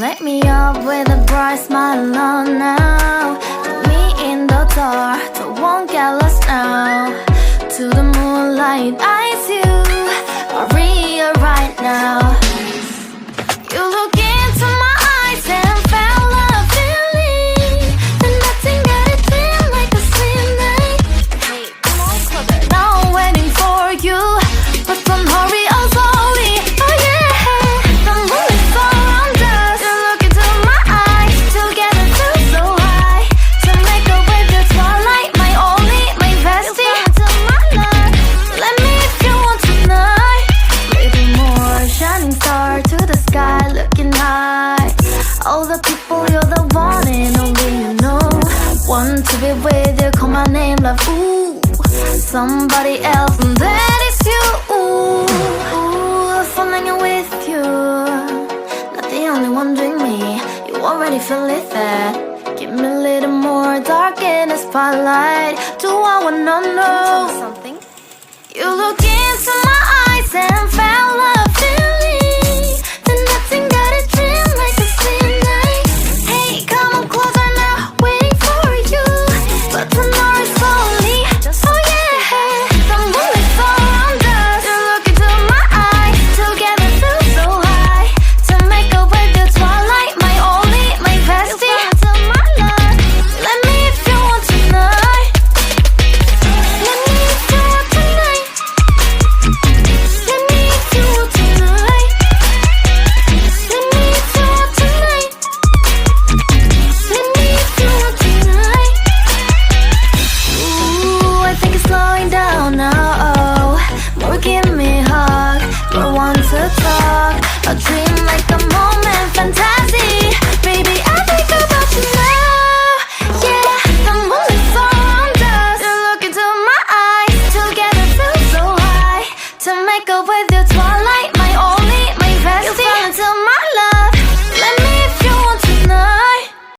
wake me up with a bright smile on now. Put me in the dark, so won't get lost now. To the moonlight, eyes you, Maria right now. You look into my eyes and felt a feeling that nothing got it feel like a sweet night. Hey, come on, closer. Now I'm waiting for you, but don't hurry, oh slowly. Oh yeah, the moon is around us. You look into my eyes, together feel so high. To make a way the twilight, my only, my bestie. Into my life, let me if you want tonight. Little more shining star to the sky, looking high. All the people, you're the one and only you know. Want to be with you, call my name, love, ooh. Somebody else, and that is you, ooh. Falling in with you, not the only one doing me. You already feel it there. Give me a little more dark in the spotlight. Do I wanna know something? You look into my eyes and